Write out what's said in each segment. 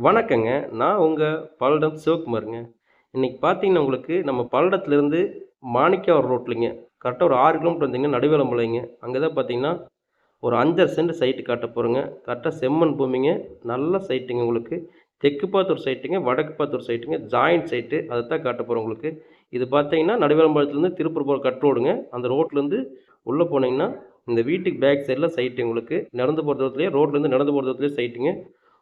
வணக்கங்க. நான் உங்க பல்லடம் சிவகுமாருங்க. இன்னைக்கு பார்த்தீங்கன்னா, உங்களுக்கு நம்ம பல்லடத்துலேருந்து மாணிக்கவாக்கம் ரோட்லைங்க. கரெக்ட்டா ஒரு 6 கிலோமீட்டர் வந்தீங்கன்னா நடுவேலம்பாளையங்க. அங்க தான் பார்த்தீங்கன்னா, ஒரு 5 1/2 சென்ட் சைட் காட்டப் போறேங்க. கரெக்ட்டா செம்மண் பூமிங்க. நல்ல சைட்டுங்க உங்களுக்கு. தெற்கு பார்த்த ஒரு சைட்டுங்க, வடக்கு பார்த்த ஒரு சைட்டுங்க. Joint site. அதத்தான் காட்டப் போறேன் உங்களுக்கு. இது பார்த்தீங்கன்னா, நடுவேலம்பாளையத்துலேருந்து திருப்பூர் போற கட் ரோடுங்க. அந்த ரோட்லேருந்து உள்ள போனீங்கன்னா, இந்த வீட்டுக்கு பேக் சைடுல சைட்டு உங்களுக்கு. நடந்து போற தூரத்திலேயே ரோட்லேருந்து நடந்து போற தூரத்திலேயே சைட்டுங்க.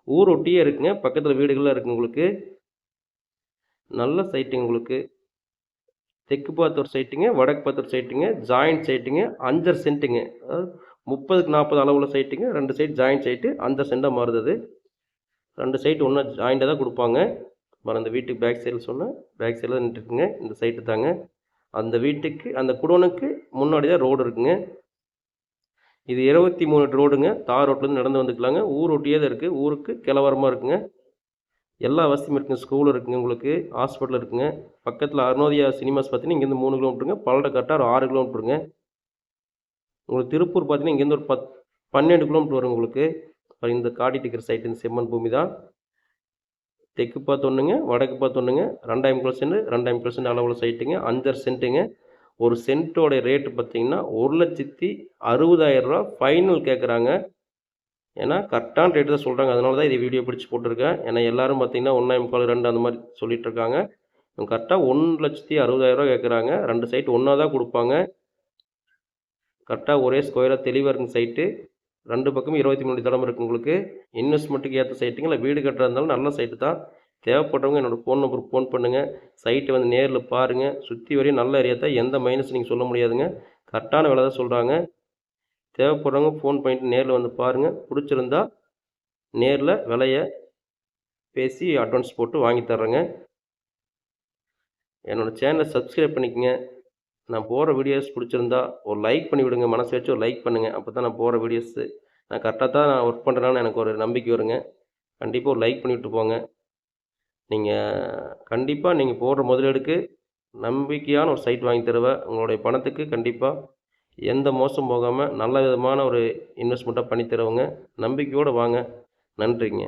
ஊர் ஒட்டியே இருக்குங்க. பக்கத்துல வீடுகள்லாம் இருக்குங்க உங்களுக்கு. நல்ல சைட்டுங்க உங்களுக்கு. தெற்கு பார்த்த ஒரு சைட்டுங்க, வடக்கு பார்த்த ஒரு சைட்டுங்க. ஜாயிண்ட் சைட்டுங்க. 5 1/2 சென்ட்டுங்க. அதாவது 30க்கு 40 அளவுள்ள சைட்டுங்க. 2 சைட் ஜாயிண்ட் சைட்டு. 5 1/2 சென்டா மாறுது அது. 2 சைட் ஒண்ணா ஜாயிண்டா தான் குடுப்பாங்க. பாருங்க அந்த வீட்டுக்கு பேக் சைடுல சொன்னேன். பேக் சைடுல தான் நின்னுட்டுருக்குங்க. இந்த சைட்டு தாங்க. அந்த வீட்டுக்கு அந்த குடோனுக்கு முன்னாடி தான் ரோடு இருக்குங்க. இது 23 அடி ரோடுங்க. தார் ரோட்லேருந்து நடந்து வந்துக்கலாங்க. ஊர் ஒட்டியே தான் இருக்கு. ஊருக்கு கிழவரமா இருக்குங்க. எல்லா வசதியும் இருக்குங்க. ஸ்கூல் இருக்குங்க உங்களுக்கு. ஹாஸ்பிட்டல் இருக்குங்க. பக்கத்துல அருணோதயா சினிமாஸ் பார்த்தீங்கன்னா, இங்கேருந்து 3 கிலோமீட்டருங்க. பல்லடம் கரெக்ட்டா ஒரு 6 கிலோமீட்டருங்க. உங்களுக்கு திருப்பூர் பார்த்தீங்கன்னா, இங்கேருந்து ஒரு 12 கிலோமீட்டர் வருங்க உங்களுக்கு. இந்த காட்டிட்டு இருக்கிற சைட் இந்த செம்மண் பூமி தான். தெற்கு பார்த்து ஒண்ணுங்க, வடக்கு பார்த்து ஒண்ணுங்க. 2,50 சென்ட், 2,50 சென்ட் அளவுள்ள சைட்டுங்க. 5 1/2 சென்ட்டுங்க. ஒரு சென்ட்டோட ரேட் பார்த்தீங்கன்னா, ரூ. 1,60,000 ஃபைனல் கேட்குறாங்க. ஏன்னா, கரெக்டான ரேட் தான் சொல்றாங்க. அதனால தான் இத வீடியோ பிடிச்சு போட்டுருக்கேன். ஏன்னா, எல்லாரும் பார்த்தீங்கன்னா, 1 1/4, 2 அந்த மாரி சொல்லிட்டு இருக்காங்க. இவங்க கரெக்ட்டா ரூ. 1,60,000 கேட்குறாங்க. 2 சைட் ஒண்ணா தான் குடுப்பாங்க. கரெக்ட்டா ஒரே ஸ்கொயரா தெளிவா இருக்குங்க சைட்டு. 2 பக்கமும் 23 அடி தடம் இருக்கு உங்களுக்கு. இன்வெஸ்ட்மென்ட்டுக்கு ஏத்த சைட்டுங்க. இல்ல வீடு கட்டுறதா இருந்தாலும் நல்ல சைட்டு தான். தேவைப்படுறவங்க என்னோட ஃபோன் நம்பருக்கு ஃபோன் பண்ணுங்க. சைட்ட வந்து நேர்ல பாருங்க. சுத்தி வரையும் நல்ல ஏரியா தான். எந்த மைனஸும் நீங்க சொல்ல முடியாதுங்க. கரெக்டான விலை தான் சொல்றாங்க. தேவைப்படுறவங்க ஃபோன் பண்ணிட்டு நேர்ல வந்து பாருங்க. புடிச்சிருந்தா நேர்ல விலைய பேசி அட்வான்ஸ் போட்டு வாங்கி தர்றேங்க. என்னோட சேனல சப்ஸ்கிரைப் பண்ணிக்கங்க. நான் போடுற வீடியோஸ் பிடிச்சிருந்தா ஒரு லைக் பண்ணி விடுங்க. மனசு வச்சு ஒரு லைக் பண்ணுங்க. அப்பதான் நான் போடுற வீடியோஸு நான் கரெக்ட்டா தான் ஒர்க் பண்றேனான்னு எனக்கு ஒரு நம்பிக்கை வருங்க. கண்டிப்பா ஒரு லைக் பண்ணிவிட்டு போங்க. நீங்க கண்டிப்பா நீங்க போடுற முதலீடுக்கு நம்பிக்கையான ஒரு சைட் வாங்கி தருவேன். உங்களுடைய பணத்துக்கு கண்டிப்பா எந்த மோசம் போகாம நல்ல விதமான ஒரு இன்வெஸ்ட்மெண்ட்டா பண்ணி தருவேங்க. நம்பிக்கையோட வாங்க. நன்றிங்க.